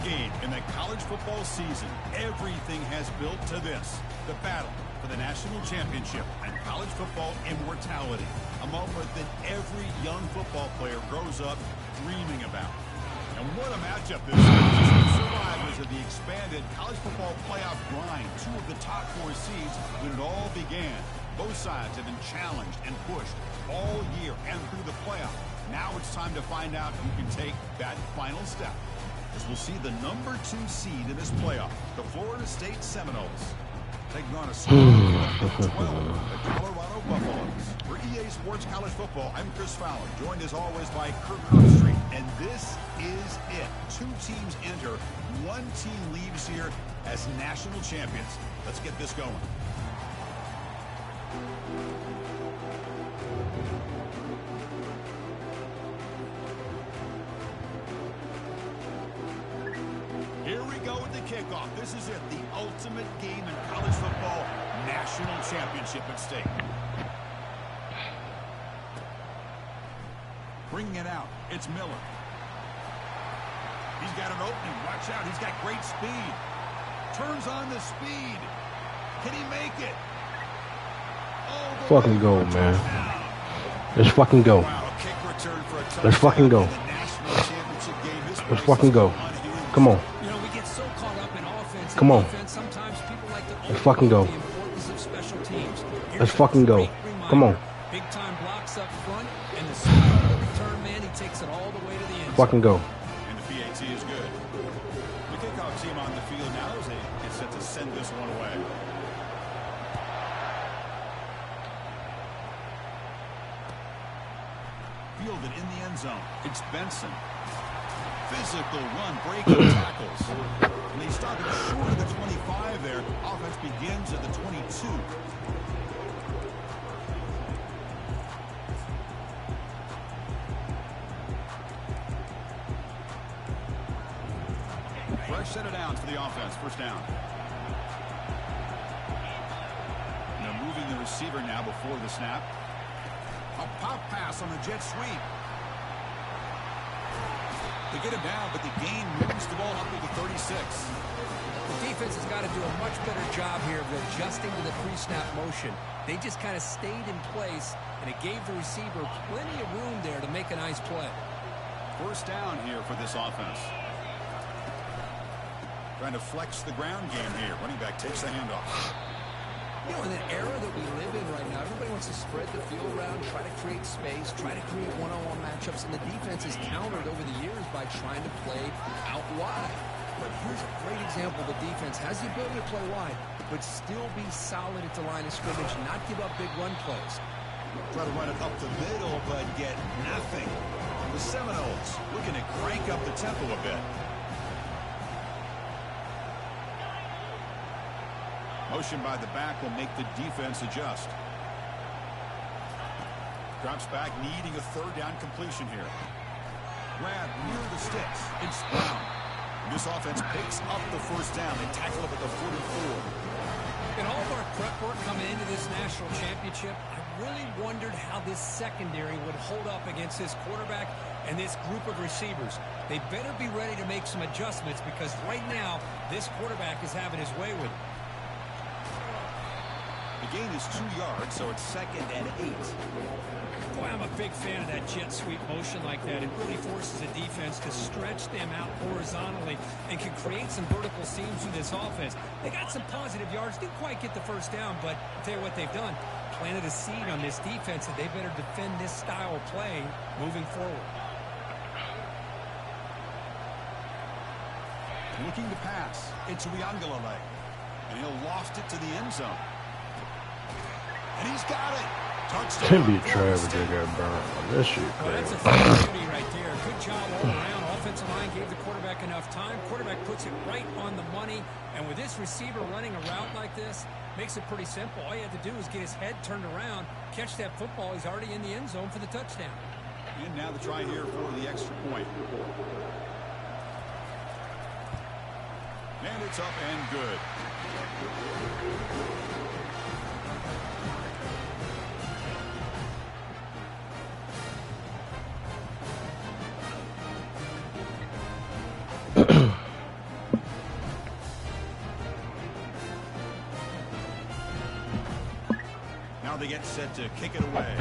game in the college football season. Everything has built to this. The battle for the national championship and college football immortality. A moment that every young football player grows up dreaming about. And what a matchup this is. Survivors of the expanded college football playoff grind. Two of the top 4 seeds when it all began. Both sides have been challenged and pushed all year and through the playoff. Now it's time to find out who can take that final step. As we'll see the number 2 seed in this playoff, the Florida State Seminoles, taking on a strong 12, the Colorado Buffaloes. For EA Sports College Football, I'm Chris Fowler, joined as always by Kirk Herbstreit. And this is it. 2 teams enter, 1 team leaves here as national champions. Let's get this going. Here we go with the kickoff. This is it, the ultimate game in college football, national championship at stake. Bringing it out, it's Miller. He's got an opening, watch out, he's got great speed. Turns on the speed. Can he make it? Oh, fucking go, man. Let's fucking go. Let's fucking go. Let's fucking go. Come on. Come on. Let's fucking go. Let's fucking go. Come on. Big time blocks up front, and the return man, he takes it all the way to the end. Fucking go. And the PAT is good. The kickoff team on the field now is set to send this one away. Fielded in the end zone. It's Benson. Physical run, breaking tackles. And they started short of the 25 there. Offense begins at the 22. Fresh set of downs for the offense. First down. And they're moving the receiver now before the snap. A pop pass on the jet sweep. They get him down, but the gain moves the ball up to the 36. The defense has got to do a much better job here of adjusting to the pre-snap motion. They just kind of stayed in place, and it gave the receiver plenty of room there to make a nice play. First down here for this offense. Trying to flex the ground game here. Running back takes the handoff. You know, in the era that we live in right now, everybody wants to spread the field around, try to create space, try to create one-on-one matchups, and the defense is countered over the years by trying to play out wide. But here's a great example. The defense has the ability to play wide, but still be solid at the line of scrimmage, not give up big run plays. Try to run it up the middle, but get nothing. The Seminoles looking to crank up the tempo a bit. Motion by the back will make the defense adjust. Drops back, needing a third down completion here. Grab near the sticks. It's Brown. This offense picks up the first down. They tackle up at the 44. In all of our prep work coming into this national championship, I really wondered how this secondary would hold up against this quarterback and this group of receivers. They better be ready to make some adjustments because right now, this quarterback is having his way with it. The gain is 2 yards, so it's 2nd and 8. Boy, I'm a big fan of that jet sweep motion like that. It really forces the defense to stretch them out horizontally and can create some vertical seams through this offense. They got some positive yards, didn't quite get the first down, but I'll tell you what they've done. Planted a seed on this defense that they better defend this style of play moving forward. Looking to pass. It's Riangalale. And he'll loft it to the end zone. And he's got it. Touchdown. Can be Travis that got burned. That shit Well, that's crazy. a fun duty right there. Good job all around. Offensive line gave the quarterback enough time. Quarterback puts it right on the money. And with this receiver running a route like this, makes it pretty simple. All you have to do is get his head turned around, catch that football. He's already in the end zone for the touchdown. And now the try here for the extra point. And it's up and good. they get set to kick it away.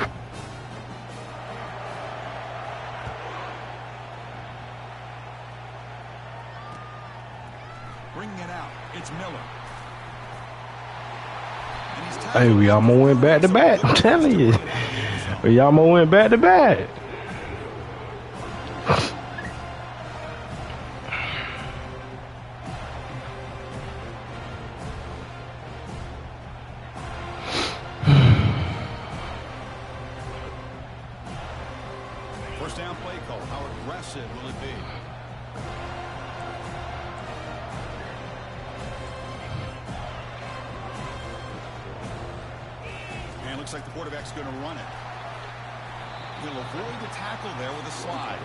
Bringing it out. It's Miller. Hey, we almost went back to back. I'm telling you. We almost went back to back. First down play call. How aggressive will it be? And looks like the quarterback's going to run it. He'll avoid the tackle there with a slide.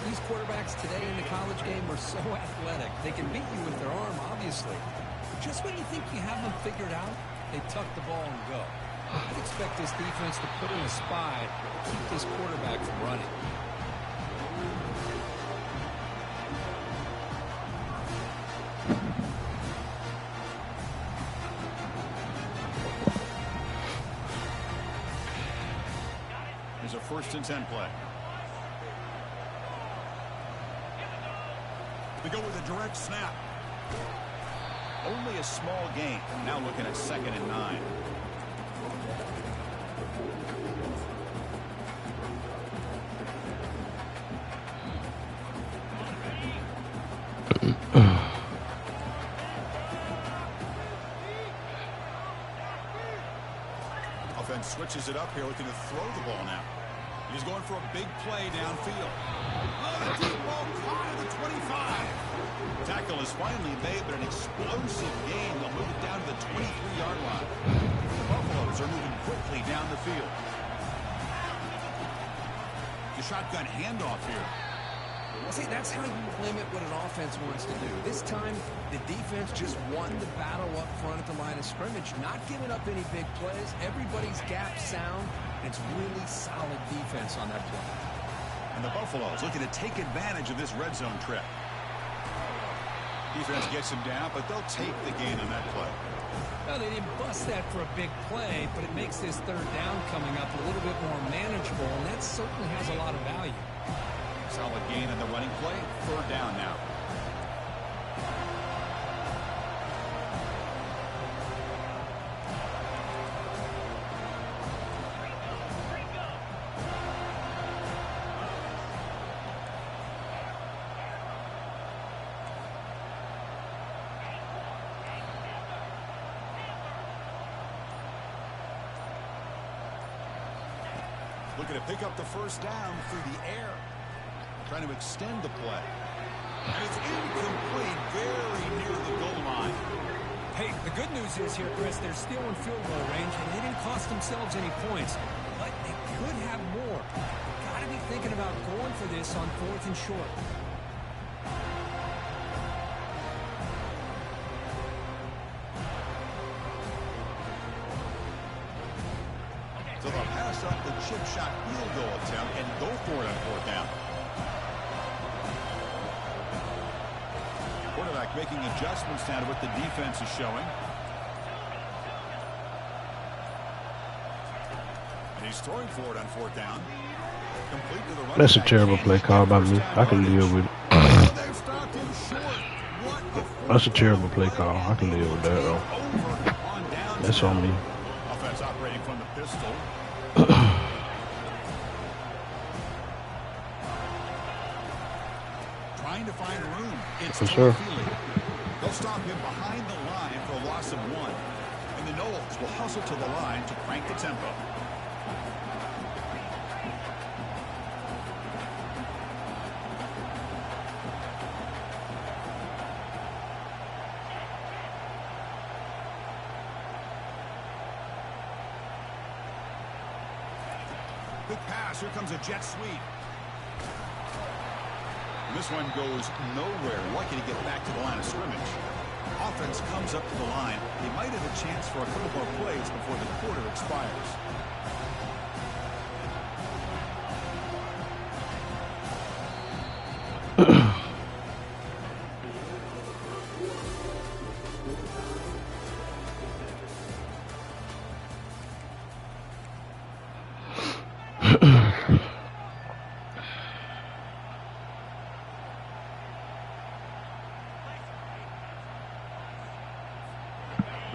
These quarterbacks today in the college game are so athletic. They can beat you with their arm, obviously. Just when you think you have them figured out, they tuck the ball and go. I'd expect this defense to put in a spy to keep this quarterback from running. Here's a 1st and 10 play. They go with a direct snap. Only a small gain. Now looking at 2nd and 9. Offense switches it up here, looking to throw the ball now. He's going for a big play downfield. Oh, deep ball caught at the 25. Tackle is finally made, but an explosive gain. They'll move it down to the 23-yard line. The Buffaloes are moving quickly down the field. The shotgun handoff here. See, that's how you limit what an offense wants to do. This time, the defense just won the battle up front at the line of scrimmage, not giving up any big plays. Everybody's gap sound. It's really solid defense on that play. And the Buffaloes looking to take advantage of this red zone trip. Defense gets him down, but they'll take the gain on that play. Well, they didn't bust that for a big play, but it makes this 3rd down coming up a little bit more manageable, and that certainly has a lot of value. Solid gain on the running play. 3rd down now. Looking to pick up the 1st down through the air. Trying to extend the play. And it's incomplete, very near the goal line. Hey, the good news is here, Chris, they're still in field goal range, and they didn't cost themselves any points. But they could have more. Got to be thinking about going for this on 4th and short. So they'll pass up the chip shot field goal attempt and go for it on 4th down. Quarterback making adjustments now to what the defense is showing. And he's throwing for it on 4th down. Complete to the running That's a back. terrible play call by me. I can deal with it. They've stopped him short. What That's a terrible play call. I can deal with that, though. over on down. That's on me. Offense operating from the pistol. Trying to find room. It's For sure. They'll stop him behind the line for a loss of 1. And the Knowles will hustle to the line to crank the tempo. Quick pass. Here comes a jet sweep. And this one goes nowhere. Lucky to get back to the line of scrimmage. Offense comes up to the line. They might have a chance for a couple more plays before the quarter expires.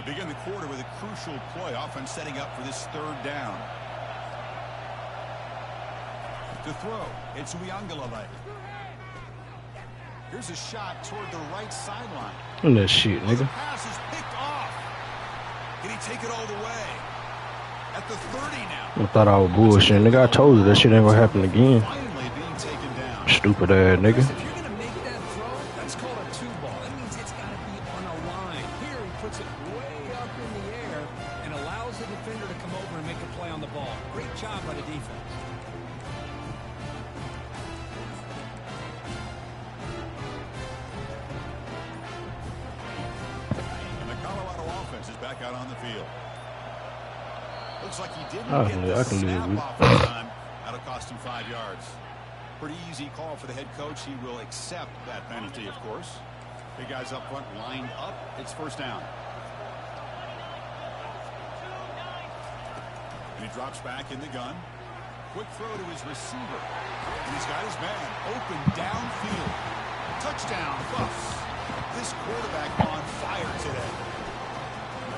begin the quarter with a crucial play. Offense setting up for this third down. To throw, it's Uiagalelei. Here's a shot toward the right sideline. And that shit, nigga. The pass is picked off. Can he take it all the way? At the 30 now. I thought I was bullshit, nigga. I told you that shit ain't gonna happen again. Finally being taken down. Stupid ass nigga. If you're gonna make that throw, that's called a two ball. That means it's gotta be on a line. Here he puts it way up in the air and allows the defender to come over and make a play on the ball. Great job by the defense. And the Colorado offense is back out on the field. Looks like he didn't I get the can snap live off this time. That'll cost him 5 yards. Pretty easy call for the head coach. He will accept that penalty, of course. Big guys up front lined up. It's first down. And he drops back in the gun. Quick throw to his receiver. And he's got his man open downfield. Touchdown, Buffs. This quarterback on fire today.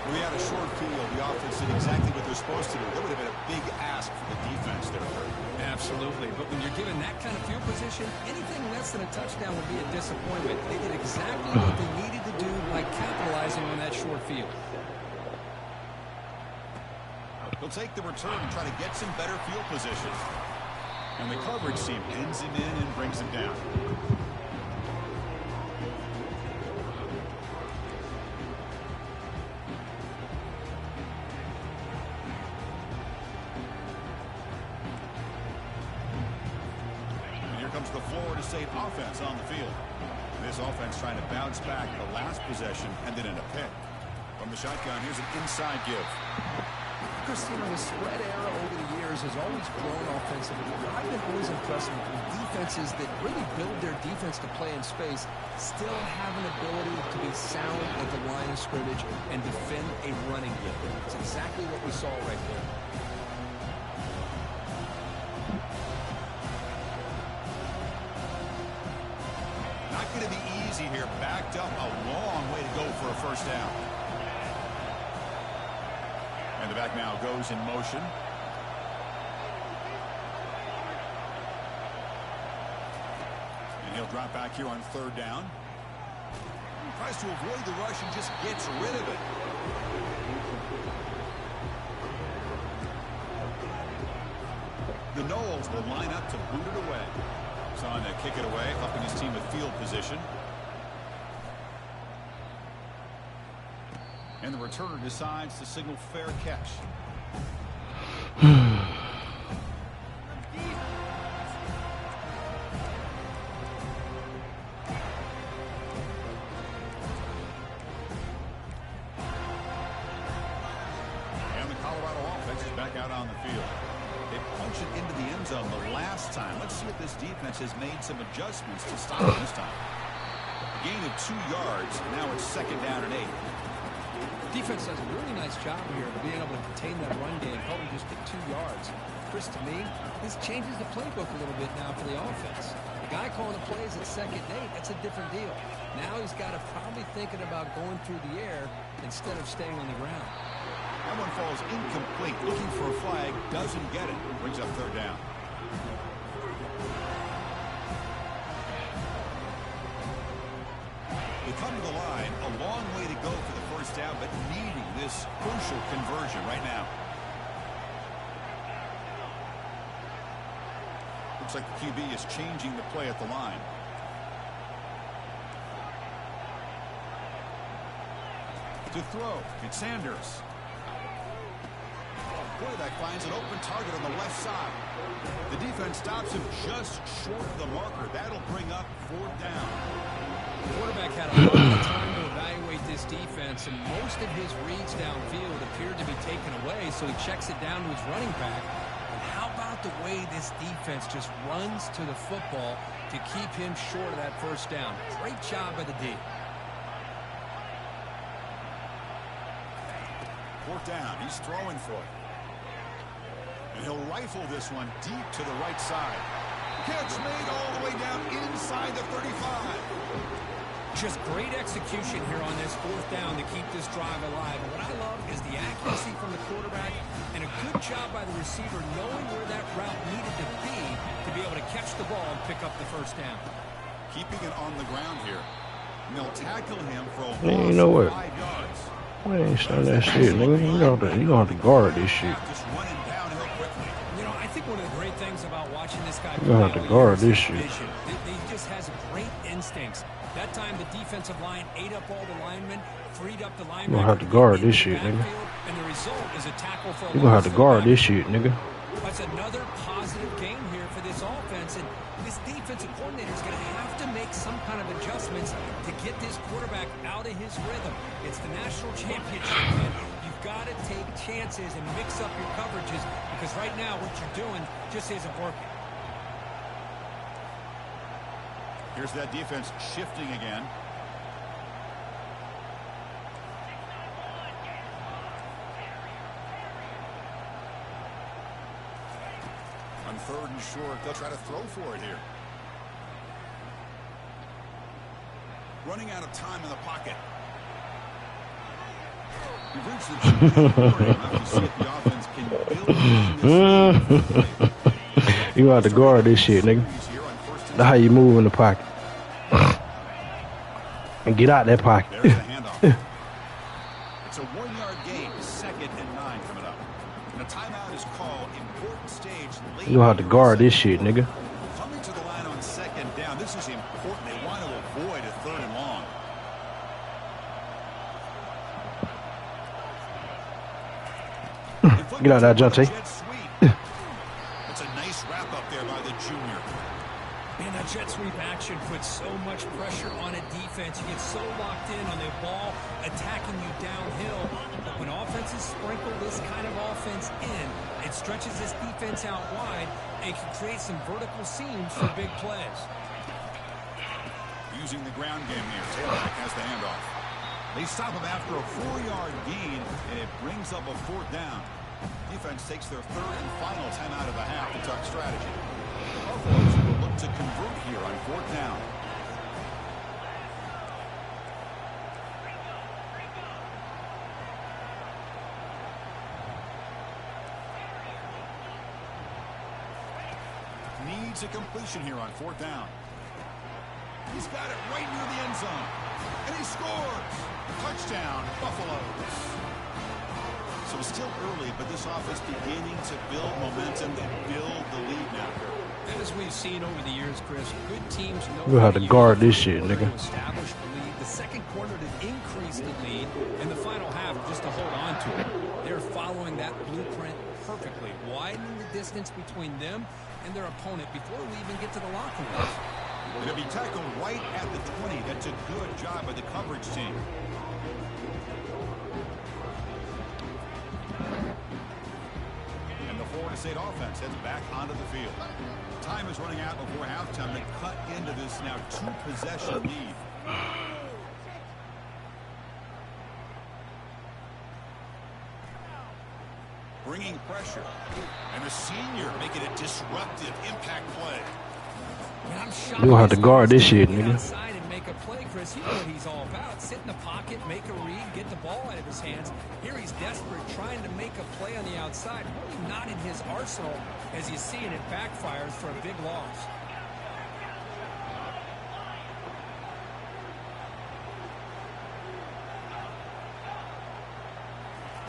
When we had a short field, the offense did exactly what they're supposed to do. That would have been a big ask for the defense there, Kurt. Absolutely, but when you're given that kind of field position, anything less than a touchdown would be a disappointment. They did exactly what they needed to do by capitalizing on that short field. He'll take the return and try to get some better field position. And the coverage team pins him in and brings him down. The Florida State offense on the field. And this offense trying to bounce back the last possession and then in a pick. From the shotgun, here's an inside give. Christine, the spread era over the years has always grown offensively. I've been always impressed with defenses that really build their defense to play in space, still have an ability to be sound at the line of scrimmage and defend a running game. It's exactly what we saw right there. Going to be easy here. Backed up a long way to go for a first down. And the back now goes in motion. And he'll drop back here on third down. He tries to avoid the rush and just gets rid of it. The Knowles will line up to boot it away. On to kick it away, helping his team with field position. And the returner decides to signal fair catch. And the Colorado offense is back out on the field. They punched it into the end zone the last time. Let's see if this defense has made some adjustments to stop it this time. A gain of 2 yards. Now it's second down and 8. Defense does a really nice job here of being able to contain that run game, probably just get 2 yards. Chris, to me, this changes the playbook a little bit now for the offense. The guy calling the plays at second and 8, that's a different deal. Now he's got to probably thinking about going through the air instead of staying on the ground. That one falls incomplete. Looking for a flag. Doesn't get it. Brings up third down. They come to the line. A long way to go for the first down, but needing this crucial conversion right now. Looks like the QB is changing the play at the line. To throw, it's Sanders. Quarterback finds an open target on the left side. The defense stops him just short of the marker. That'll bring up fourth down. The quarterback had a lot of time to evaluate this defense, and most of his reads downfield appeared to be taken away, so he checks it down to his running back. And how about the way this defense just runs to the football to keep him short of that first down? Great job by the D. Fourth down. He's throwing for it. And he'll rifle this one deep to the right side. Catch made all the way down inside the 35. Just great execution here on this fourth down to keep this drive alive. And what I love is the accuracy from the quarterback and a good job by the receiver knowing where that route needed to be able to catch the ball and pick up the first down. Keeping it on the ground here. And they'll tackle him for a loss Man, you know what? 5 yards. I ain't starting that shit, nigga. You gonna have to guard this shit. Just running downhill quickly. You know, I think one of the great things about watching this guy You're gonna have to guard this shit. He just has great instincts. That time the defensive line ate up all the linemen, freed up the linemen. You're gonna have to guard this shit, nigga. And the result is a tackle for a You're gonna have to guard this shit, nigga. That's another positive game here for this offense, and this defensive coordinator is going to have to make some kind of adjustments to get this quarterback out of his rhythm. It's the national championship, man. You've got to take chances and mix up your coverages because right now what you're doing just isn't working. Here's that defense shifting again. On 3rd and short, they'll try to throw for it here. Running out of time in the pocket. You've reached the offense can build. You gonna have to guard this shit, nigga. That's how you move in the pocket. And get out that pocket. There's the handoff. It's a 1-yard gain, 2nd and 9 coming up. And a timeout is called. Important stage late. You gonna have to guard this shit, nigga. Coming to the line on 2nd down. This is important. They want to avoid a 3rd and long. Get out of that, Jonte. It's a nice wrap up there by the junior. Man, that jet sweep action puts so much pressure on a defense. You get so locked in on the ball attacking you downhill. But when offenses sprinkle this kind of offense in, it stretches this defense out wide and can create some vertical seams for big plays. Using the ground game here. Taylor has the handoff. They stop him after a 4-yard gain, and it brings up a 4th down. Defense takes their 3rd and final timeout of the half to tuck strategy. The Buffaloes will look to convert here on 4th down. Needs a completion here on 4th down. He's got it right near the end zone. And he scores. Touchdown, Buffaloes. So it's still early, but this offense beginning to build momentum and build the lead now. As we've seen over the years, Chris, good teams know You'll have to guard this shit, nigga. Establish the lead. The second quarter to increase the lead, and the final half just to hold on to it. They're following that blueprint perfectly, widening the distance between them and their opponent before we even get to the locker room. It'll be tackled right at the 20. That's a good job by the coverage team. And the Florida State offense heads back onto the field. Time is running out before halftime to cut into this now 2-possession lead. Bringing pressure. And the senior making a disruptive impact play. You'll have to guard this shit, nigga. Outside and make a play, Chris. You know what he's all about. Sit in the pocket, make a read, get the ball out of his hands. Here he's desperate, trying to make a play on the outside. Really not in his arsenal, as you see, and it backfires for a big loss.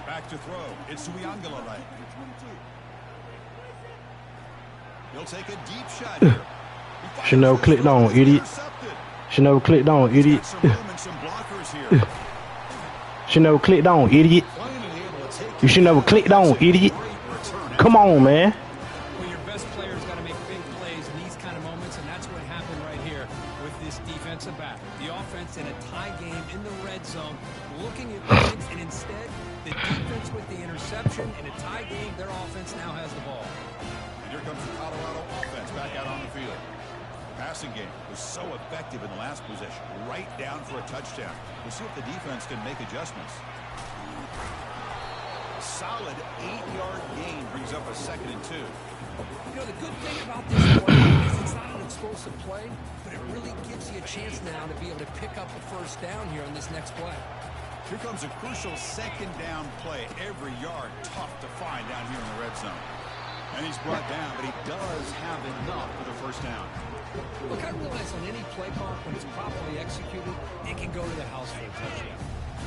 Back to throw. It's Uyangala right. He'll take a deep shot here. She never clicked on, idiot. She never clicked on, idiot. She never clicked on, idiot. You should never clicked on, idiot. Come on, man. Well, your best players got to make big plays in these kind of moments, and that's what happened right here with this defensive back. The offense in a tie game in the red zone, looking at points, and instead, the defense with the interception. In a tie game, their offense now has the ball. And here comes the Colorado offense back out on the field. Passing game was so effective in the last possession, right down for a touchdown. We'll see if the defense can make adjustments. solid 8-yard gain brings up a 2nd and 2. You know, the good thing about this play is it's not an explosive play, but it really gives you a chance now to be able to pick up a 1st down here on this next play. Here comes a crucial 2nd down play. Every yard tough to find down here in the red zone. And he's brought down, but he does have enough for the 1st down. Look, I realize on any play call, when it's properly executed, it can go to the house for a touchdown.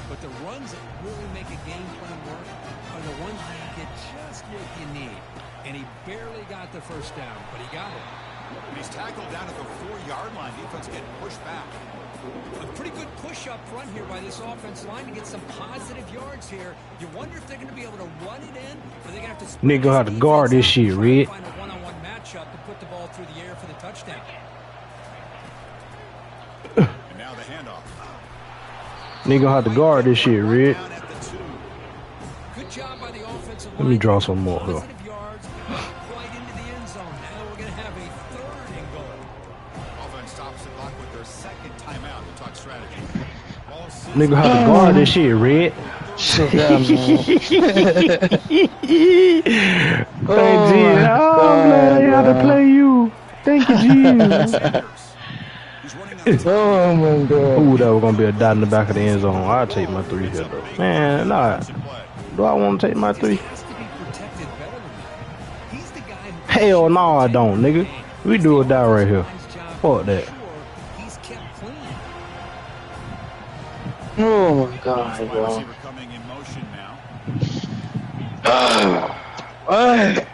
But the runs that really make a game plan work are the ones where you get just what you need. And he barely got the 1st down, but he got it. And he's tackled down at the 4-yard line. Defense getting pushed back. A pretty good push up front here by this offensive line to get some positive yards here. You wonder if they're going to be able to run it in, or they're going to have to nigga have to guard this shit, Red. Find a one-on-one matchup to put the ball through the air for the touchdown. And now the handoff. Nigga have to guard this shit, Red. Good job by the offensive line. Let me draw some more here. Positive yards, quite into the end zone. Now we're going to have a 3rd and goal. Offense stops the clock with their 2nd timeout to talk strategy. Nigga have to guard this shit, Red. Sit down, man. Thank you. I'm glad I had to play you. Thank you, Jesus. Oh my God. Ooh, that was gonna be a dot in the back of the end zone. I'll take my 3 here, though. Man, nah. Do I want to take my 3? Hell no, I don't, nigga. We do or die right here. Fuck that. Oh my God, bro. What?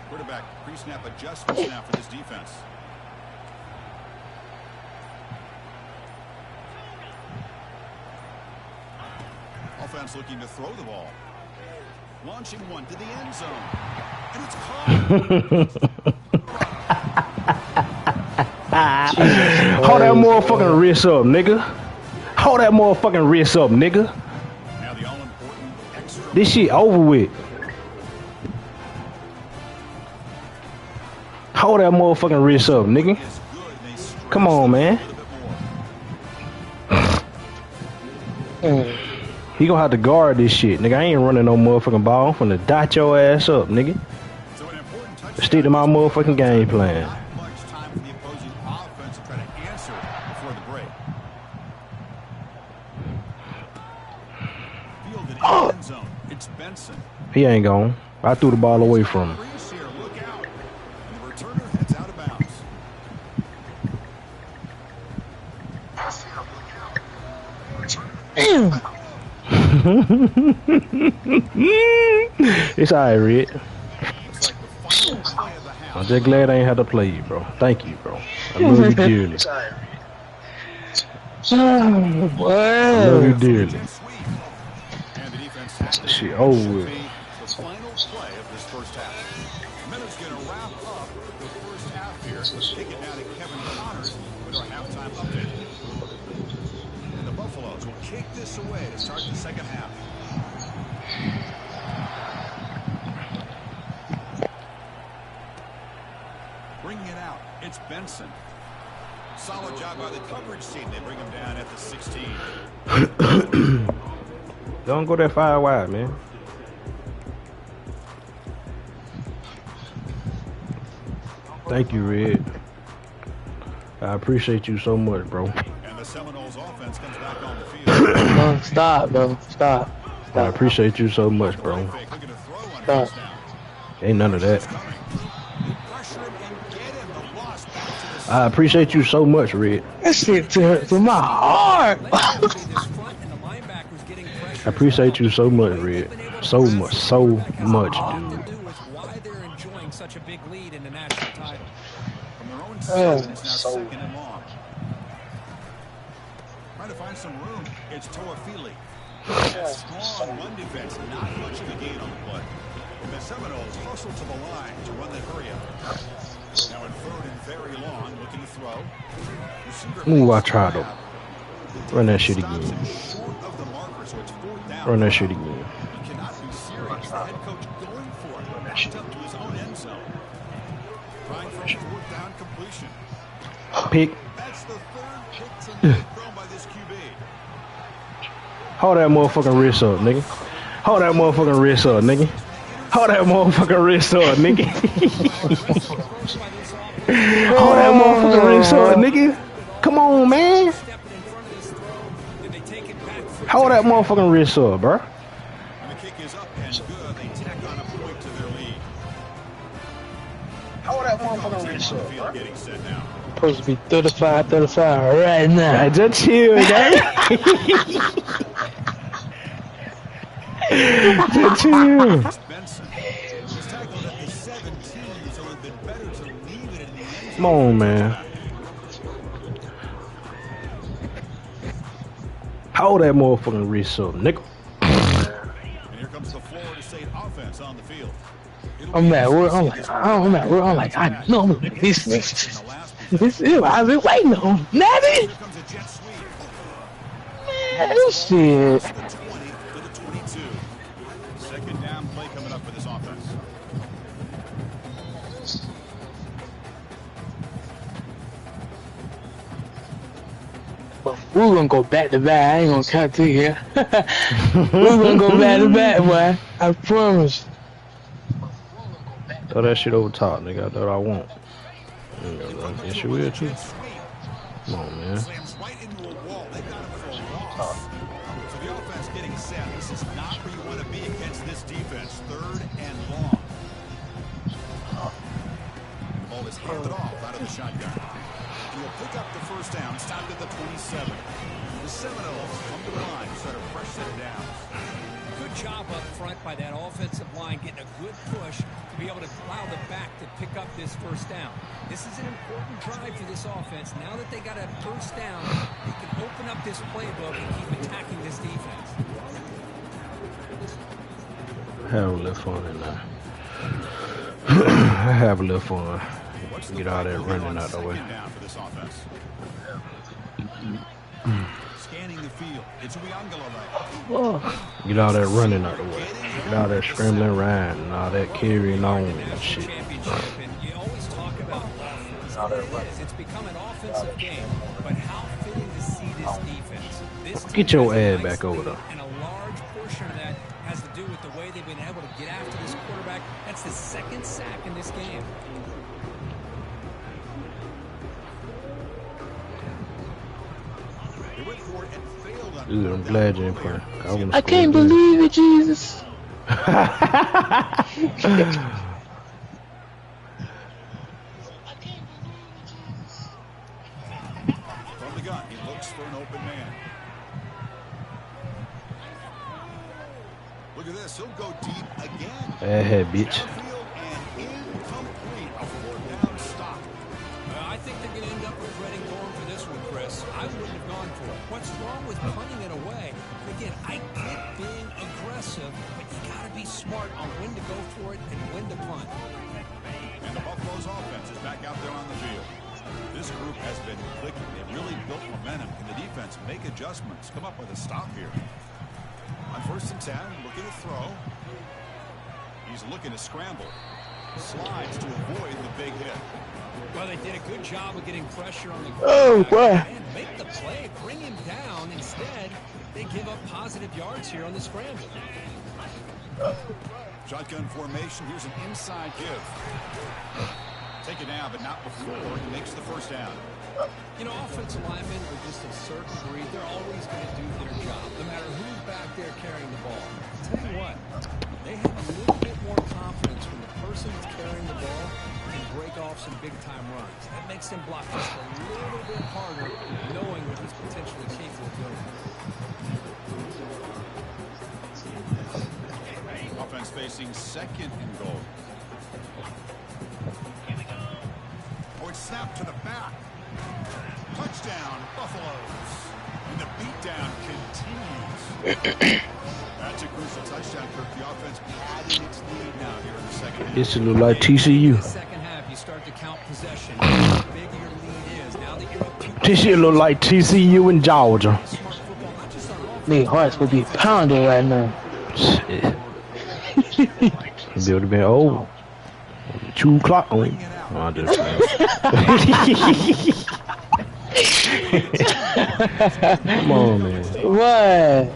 Quarterback pre-snap adjustments now for this defense. Offense looking to throw the ball. Launching one to the end zone. And it's caught. Hold that motherfucking wrist up, nigga. Hold that motherfucking wrist up, nigga. Now the all-important extra. This shit over with. Hold that motherfucking wrist up, nigga. Come on, man. He gonna have to guard this shit, nigga. I ain't running no motherfucking ball. I'm finna dot your ass up, nigga. Stick to my motherfucking game plan. Not much time for the opposing offense to try to answer before the break. Fielded in the end zone. It's Benson. He ain't gone. I threw the ball away from him. Look out. And the returner heads out of bounds. It's alright, Red. I'm just glad I ain't had to play you, bro. Thank you, bro. I love you dearly. I love you dearly. Shit over with. The final play of this 1st half. Minutes going to wrap up the 1st half here. Take it down to Kevin Connors with our halftime update. And the Buffaloes will kick this away to start the 2nd half. Bringing it out, it's Benson. Solid job by the coverage team. They bring him down at the 16. Don't go that far wide, man. Thank you, Red. I appreciate you so much, bro. And the Seminoles offense comes back on the field. No, stop, bro. Stop. I appreciate you so much, bro. Stop. Ain't none of that. I appreciate you so much, Red. That shit to my heart. I appreciate you so much, Red. So much, dude. Why they're enjoying such a big lead in the national title. From their own side, it's now 2nd and long. Trying to find some room. It's Toafili. Strong run defense. Not much of a gain on the play. And the Seminoles hustle to the line to run the hurry up. Now in 3rd and very long, looking to throw. Ooh, I tried to run that shit again. Run that shit again. He cannot be serious. The head coach going for it. Backed up to his own end zone. Trying for a 4th down completion. A Pick. That's the third pick tonight thrown by this QB. Hold that motherfucking wrist up, nigga. Hold that motherfucking wrist up, nigga. Hold that motherfucking wrist up, nigga. Hold that motherfucking wrist up, nigga. Come on, man. Hold that motherfucking wrist up, bro. And the kick is up and good. They tack on a point to their lead. Hold that motherfucking wrist up, bro. Getting set now. Supposed to be 35 right now. Just chill, gang. Just chill. Benson was tackled at the 17, so it would have been better to leave it in the end zone. Come on, man. Hold that motherfucking wrist up, nigga. And here comes the Florida State offense on the field. I'm at work. I'm like, I know this. This is what I've been waiting on. Natty. Here comes a jet sweep. Man, shit. The 20 to the 22. Second down play coming up for this offense. But we're gonna go back to back. I ain't gonna cut to here. We're gonna go back to back, boy. I promise. Throw that shit over top, nigga. That's what I want. Yes, you will too. Come on, man. Slams right into a wall. They got him for a loss. So the offense getting set. This is not where you want to be against this defense. Third and long. The ball is handed off out of the shotgun. And he'll pick up the first down. Stopped at the 27. The Seminoles come to the line to start a fresh set of downs. Good job up front by that offensive line, getting a good push to be able to allow the back to pick up this first down. This is an important drive for this offense. Now that they got a first down, they can open up this playbook and keep attacking this defense. Have a little fun in there. I have a little fun. Get all that running out the way. Scanning the field. It's Riangala. Get all that running out the way. Get all that scrambling around and all that carrying on and shit. You always talk about offense. It's become an offensive game, but how fitting to see this defense. Get your ass back over there. And a large portion of that has to do with the way they've been able to get after this quarterback. That's the second sack in this game. Dude, I'm glad you ain't playing. I can't believe it, Jesus. From the gun, he looks for an open man. Look at this, he'll go deep again. Hey, bitch. Downfield and incomplete. A fourth down stop. I think they're going to end up regretting going for this one, Chris. I wouldn't have gone for it. What's wrong with punting it away? Again, I get being aggressive, but you got to be smart on when to go for it and when to punt. And the Buffalo's offense is back out there on the field. This group has been clicking. They've really built momentum. Can the defense make adjustments? Come up with a stop here. On 1st and 10, looking to throw. He's looking to scramble. Slides to avoid the big hit. Well, they did a good job of getting pressure on the Oh, boy. and make the play, bring him down. Instead, they give up positive yards here on the scramble. Shotgun formation. Here's an inside give. Take it down, but not before he makes the first down. You know, offensive linemen are just a certain breed. They're always going to do their job, no matter who's back there carrying the ball. I'll tell you what, they have a little bit more confidence when the person that's carrying the ball can break off some big-time runs. That makes them block just a little bit harder, knowing what he's potentially capable of doing. Offense facing second and goal. Oh, it's snapped to the back. Touchdown, Buffaloes. And the beatdown continues. That's a crucial touchdown, Kirk. The offense adding its lead now here in the second half. This look like TCU. Second half, you start to count possession. How big your lead is. Now that you're up 2 This shit look like TCU in Georgia. smart football, not just on offense. Nigga hearts would be pounding right now. Shit. It would have been old. 2 o'clock on. Oh, I just Come on, man. What?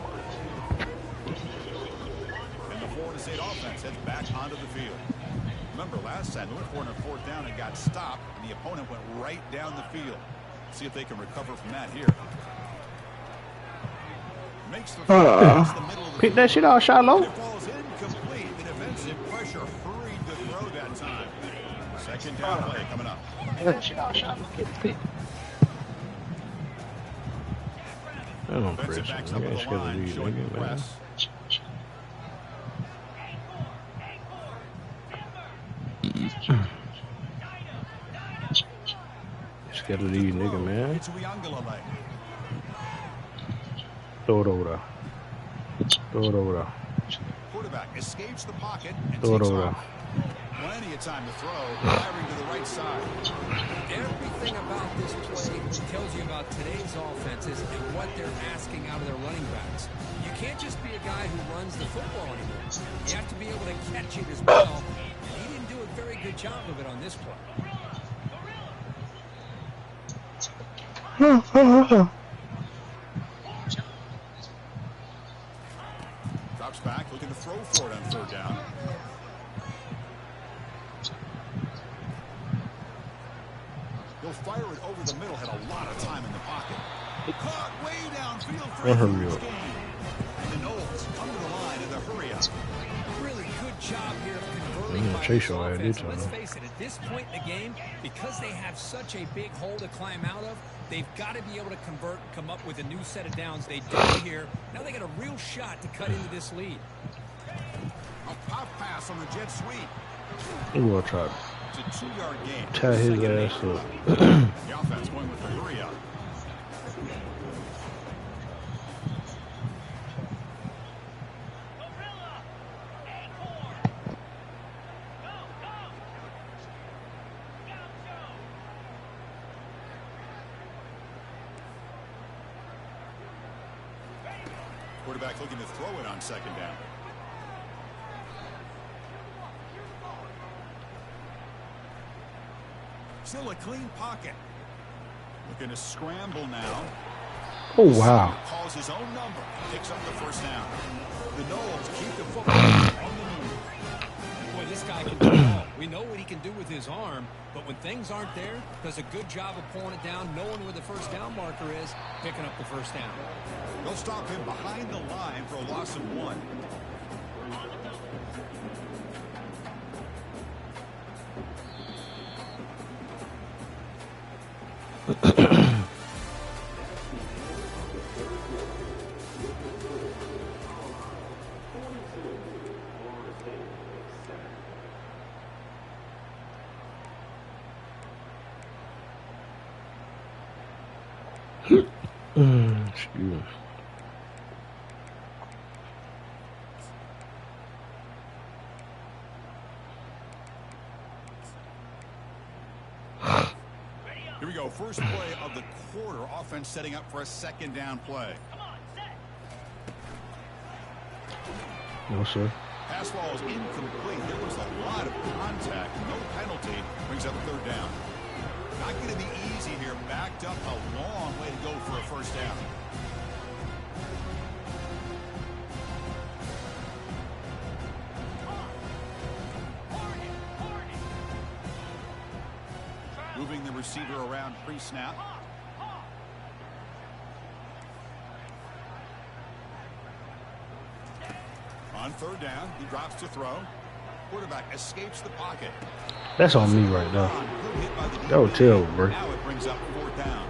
And the Florida State offense heads back onto the field. Remember last time they went for it on 4th down and got stopped, and the opponent went right down the field. See if they can recover from that here. Makes the Pick that shit out, Shiloh. It falls incomplete. The defensive pressure hurried the throw that time. 2nd down play coming up. I don't Defensive press backs him. up You on ain't the scared to line, lead, showing the nigga, man. press. Scared to lead, nigga, man. It's Uiagalelei. Throw it over there. Throw it over there. Quarterback escapes the pocket and Throw it takes over there. off. Plenty of time to throw, firing to the right side. Everything about this play tells you about today's offenses and what they're asking out of their running backs. You can't just be a guy who runs the football anymore. You have to be able to catch it as well. And he didn't do a very good job of it on this play. Drops back, looking to throw for it on 3rd down. He'll fire it over the middle, had a lot of time in the pocket. Caught way downfield for a huge gain. And the Knowles come to the line in the hurry up. Really good job here of converting by chase this your offense. idea, Let's John. face it, at this point in the game, because they have such a big hole to climb out of, they've got to be able to convert and come up with a new set of downs. They did here. Now they got a real shot to cut into this lead. A pop pass on the jet sweep. He will try to It's a 2-yard gain. tie his 2nd and ass 8. up. The offense going with the hurry up. Quarterback looking to throw it on 2nd down. Still a clean pocket. Looking to scramble now. Oh, wow. Calls his own number. Picks up the 1st down. The Knowles keep the football on the move. Boy, this guy can do it all. We know what he can do with his arm, but when things aren't there, does a good job of pulling it down, knowing where the 1st down marker is, picking up the 1st down. They'll stop him behind the line for a loss of 1. Excuse me. Here we go. First play of the quarter. Offense setting up for a 2nd down play. No, sir. Pass ball is incomplete. There was a lot of contact. No penalty. Brings up 3rd down. Not going to be easy here. Backed up a long way to go for a 1st down. Moving the receiver around pre-snap. On 3rd down, he drops to throw. Quarterback escapes the pocket. That's on me right now. That was terrible, bro. Now it brings up 4th down.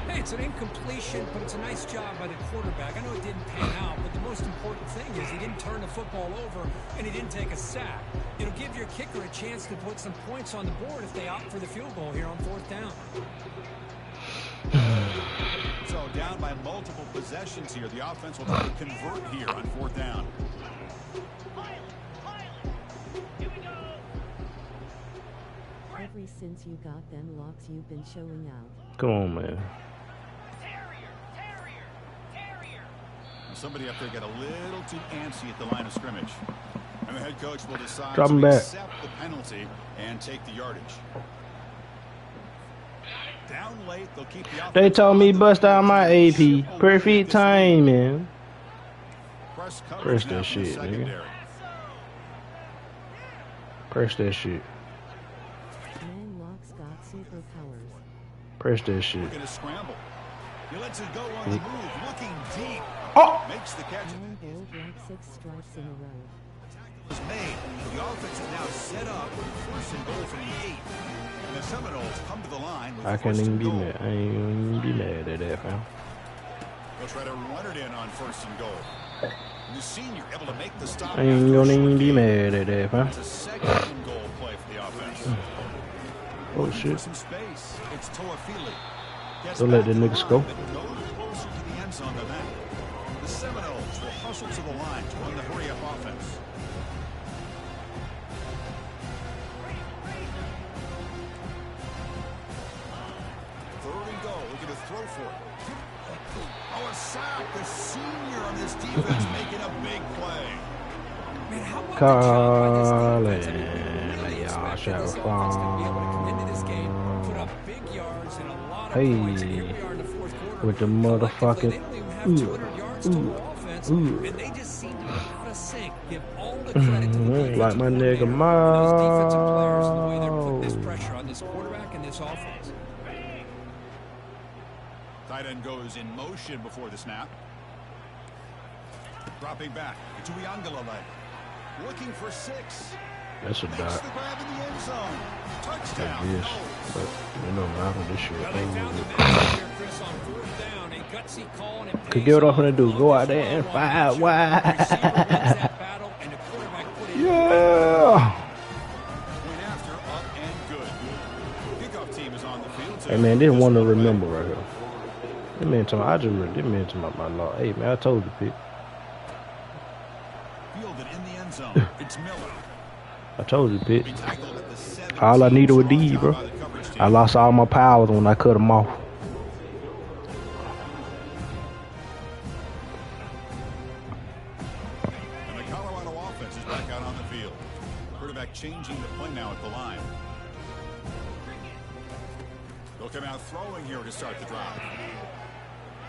Hey, it's an incompletion, but it's a nice job by the quarterback. I know it didn't pan out, but the most important thing is he didn't turn the football over and he didn't take a sack. It'll give your kicker a chance to put some points on the board if they opt for the field goal here on 4th down. So down by multiple possessions here. The offense will try to convert here on 4th down. Ever since you got them locks, you've been showing out. Come on, man. Somebody up there got a little too antsy at the line of scrimmage. And the head coach will decide Drop him to back. accept the penalty and take the yardage. Down late, they'll keep the They told me bust out my AP. Perfect timing. Press that shit, nigga. Press that shit. Man Locks got superpowers. Press that shit. Looking to scramble. He lets it go on the move, looking deep. Oh! Makes the catch. Man bowled like 6 strikes in a row. Was made. The offense is now set up with first and goal from the 8. And the Seminoles come to the line with I can't first even and be goal. mad. I ain't even be mad at that, fam. They'll try to run it in on first and goal. The senior able to make the stop. I ain't gonna even be mad at that, fam. It's a second and goal play for the offense. Oh shit. Some space. It's Toafili. Don't let the niggas go. No closer to the end zone than that. The Seminoles will hustle to the line to run the hurry-up offense. Third and goal. Looking to throw for it. Oh, a sack. The senior on this defense making a big play. Man, how about Colin, the job by this defense? I mean, who really expected this offense to be able to come into this game, put up big yards and a lot of points, and here we are in the fourth quarter. with the Collectively, motherfucking they don't even have 200 yards total offense, and they just seem to be out of sync. Give all the credit to the defensive like my nigga coordinator and those defensive players and the way they're putting this Mo. pressure on this quarterback and this offense. Tight end goes in motion before the snap. Dropping back to Uiagalelei. Looking for 6. That's a Makes dot. the grab in the end zone. Touchdown. Yes, but it don't matter. This shit. Well, they found the match here, Chris, on fourth down. A gutsy call, and it Could pays get what I'm off. gonna do. Go out there and Long fight. catch. Why? The receiver wins that battle, and the quarterback put it in. Yeah. Point after, up and good. Kickoff team is on the field. Hey man, this one to remember right here. This man talking. I just read. This man talking about my law. Hey man, I told you, Pete. Fielded in the end zone. It's Miller. I told you, Pete. Be tackled at the 17. All I needed was D, Strong bro. job by the coverage team. I lost all my powers when I cut them off. And the Colorado offense is back out on the field. Quarterback changing the play now at the line. They'll come out throwing here to start the drive.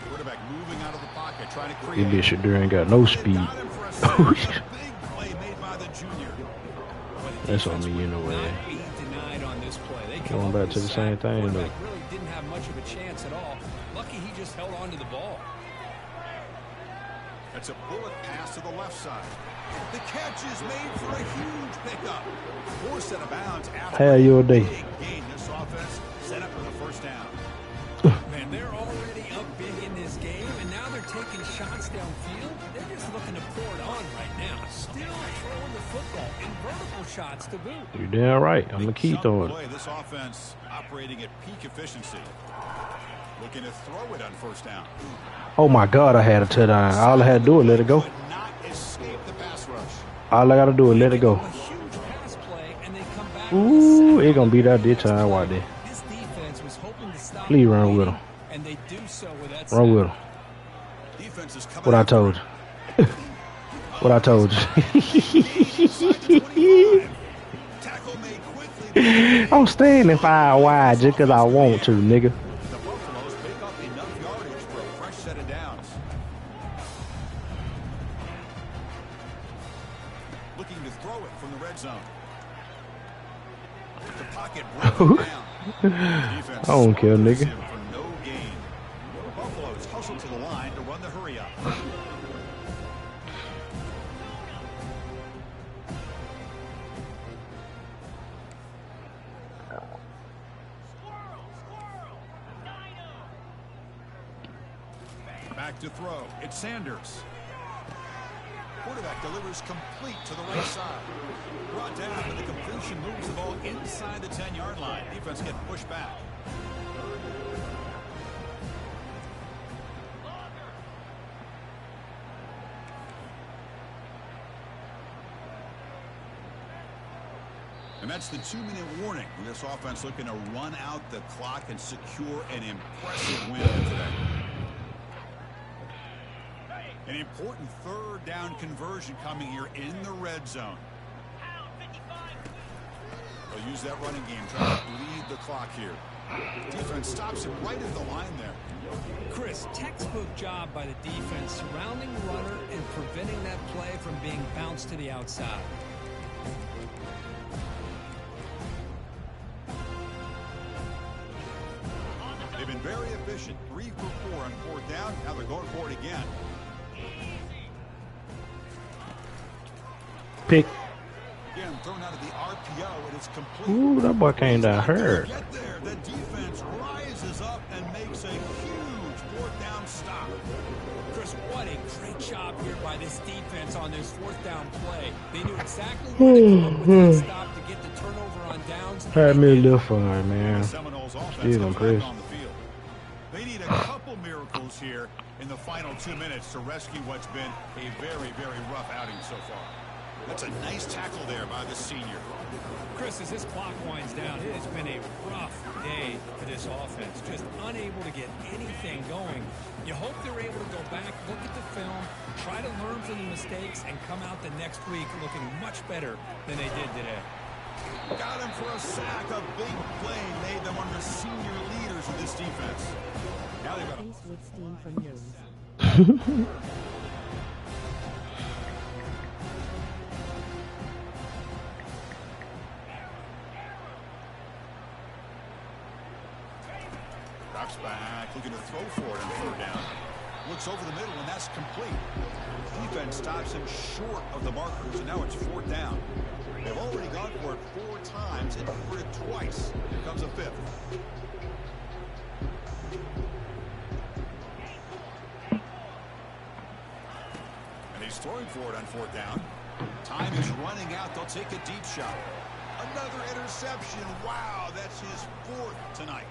Quarterback moving out of the pocket, trying to create. This bitch there ain't got no speed. Got him for a sack. Big play made by the junior. That's on me in a way. Not be denied on this play. They come Going up back with to the sack. same thing, though. Quarterback really didn't have much of a chance at all. Lucky he just held on to the ball. That's a bullet pass to the left side. The catch is made for a huge pickup. Forced out of bounds after Hell, your day. big gain. This offense set up for the first down. Man, they're already up big in this game, and now they're taking shots downfield. They're just looking to pour it on right now. Still throwing the football and vertical shots to boot. You damn right. I'm gonna Big keep chunk throwing. play. This offense operating at peak efficiency. Looking to throw it on first down. Oh my God, I had a touchdown. All I had to do was let it go. Could not escape the pass rush. All I gotta do is let it go. A huge pass play, and they come back Ooh, with a it gonna beat out this time right there. This defense was hoping to stop Please the run with bleeding, him. and they do so with that Run sack. with him. Defense is coming What I after told you. What I told you. Tackle made quickly. I'm standing 5 wide just cause I want to, nigga. The Buffaloes pick up enough yardage for a fresh set of downs. Looking to throw it from the red zone. The pocket broken down. Defense I don't care, swarms nigga. him for no gain. The Buffaloes hustle to the line to run the hurry up. Back to throw. It's Sanders. Quarterback delivers complete to the right side. Brought down, but the completion moves the ball inside the 10-yard line. Defense getting pushed back. And that's the 2-minute warning. This offense looking to run out the clock and secure an impressive win today. An important third down conversion coming here in the red zone. They'll use that running game, trying to bleed the clock here. Defense stops him right at the line there. Chris, textbook job by the defense, surrounding the runner and preventing that play from being bounced to the outside. They've been very efficient. 3 for 4 on 4th down. Now they're going for it again. Pick. Again, thrown out of the RPO, and it's complete. Ooh, that boy came down hurt. Get there. The defense rises up and makes a huge 4th down stop. Chris, what a great job here by this defense on this 4th down play. They knew exactly where to come up with that stop to get the turnover on downs. Had me a little fun, man. The Seminoles offense Jeez, comes Chris. back on the field. They need a couple miracles here in the final 2 minutes to rescue what's been a very, very rough outing so far. That's a nice tackle there by the senior. Chris, as this clock winds down, it has been a rough day for this offense. Just unable to get anything going. You hope they're able to go back, look at the film, try to learn from the mistakes, and come out the next week looking much better than they did today. Got him for a sack. A big play made them one of the senior leaders of this defense. Now they've got Face with steam from nose. drops back, looking to throw for it on 3rd down. Looks over the middle, and that's complete. Defense stops him short of the markers, and now it's 4th down. They've already gone for it 4 times and converted twice. Here comes a 5th. And he's throwing for it on 4th down. Time is running out. They'll take a deep shot. Another interception. Wow, that's his 4th tonight.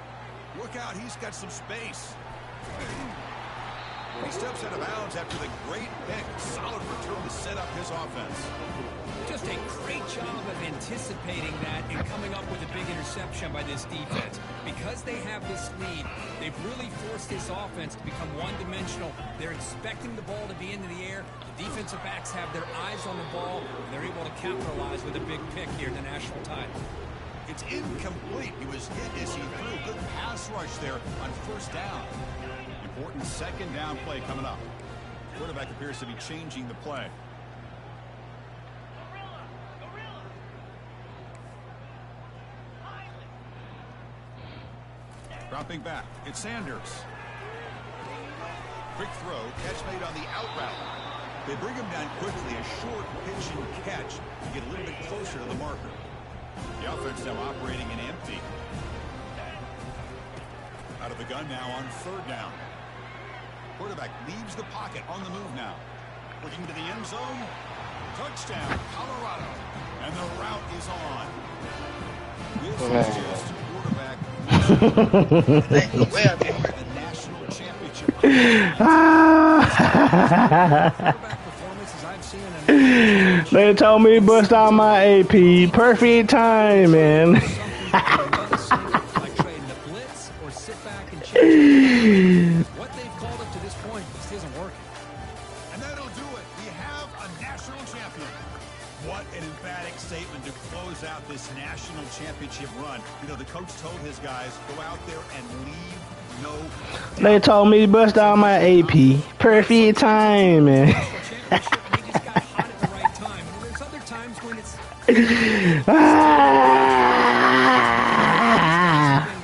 Look out, he's got some space. He steps out of bounds after the great pick. Solid return to set up his offense. Just a great job of anticipating that and coming up with a big interception by this defense. Because they have this lead, they've really forced this offense to become one-dimensional. They're expecting the ball to be into the air. The defensive backs have their eyes on the ball, and they're able to capitalize with a big pick here in the national title. It's incomplete. He was hit as he threw. Good pass rush there on 1st down. Important 2nd down play coming up. Quarterback appears to be changing the play. Dropping back. It's Sanders. Quick throw. Catch made on the out route. They bring him down quickly. A short pitch and catch to get a little bit closer to the marker. The offense now operating in empty. Out of the gun now on 3rd down. Quarterback leaves the pocket on the move now. Looking to the end zone. Touchdown, Colorado. And the route is on. This is just quarterback. The national championship. Quarterback performances I've seen in They told me to bust out my AP. Perfect time, man. like trading the blitz or sit back and change. What they've called up to this point just isn't working. And that'll do it. We have a national champion. What an emphatic statement to close out this national championship run. You know, the coach told his guys, go out there and leave no doubt. They told me to bust out my AP. Perfect time, man. Championship, they just got hot at the right time. Well, there's other times when it's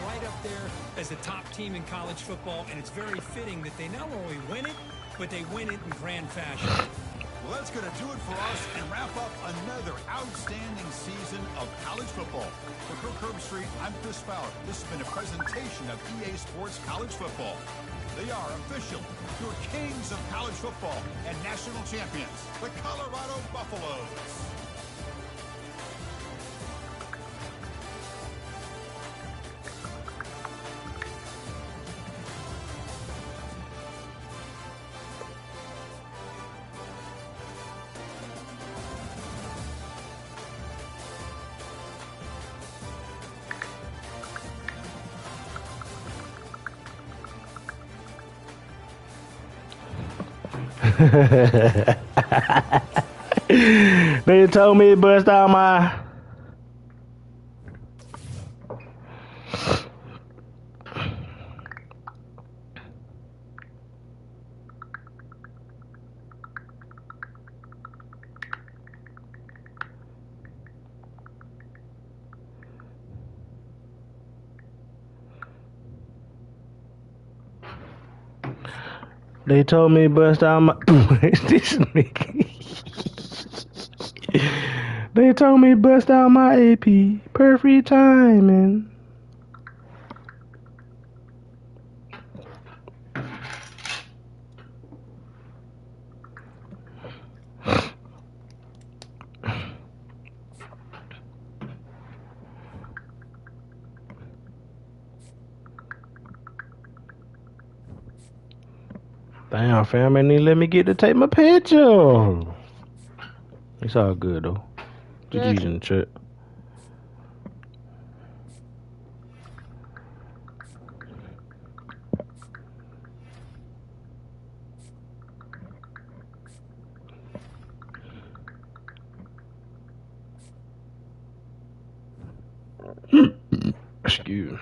right up there as the top team in college football, and it's very fitting that they not only win it, but they win it in grand fashion. Well, that's going to do it for us and wrap up another outstanding season of college football. For Kirk Herbstreit, I'm Chris Fowler. This has been a presentation of EA Sports College Football. They are official, your kings of college football and national champions, the Colorado Buffaloes. They told me to bust out my They told me bust out my this nigga. They told me bust out my AP. Perfect timing. Damn, fam, ain't even let me get to take my picture. It's all good, though. GG's in the chat. Excuse me.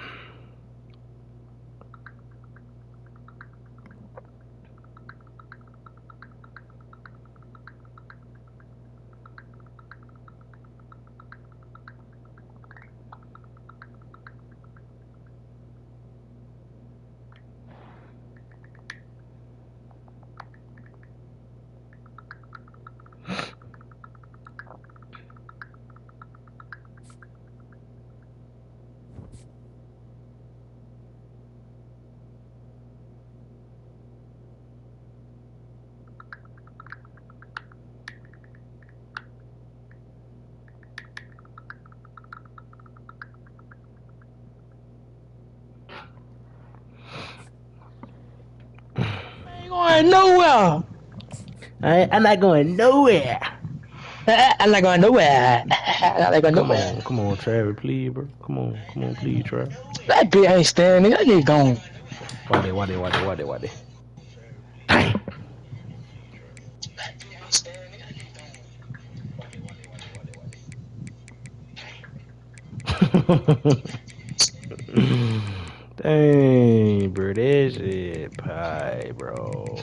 Going nowhere. I'm not going nowhere. I'm not going nowhere. I'm not going nowhere. Come on, Travis, please, bro. Come on, please, Travis. That bitch ain't standing. That nigga gone. Why they? Dang. Dang, bro, that shit pie, bro.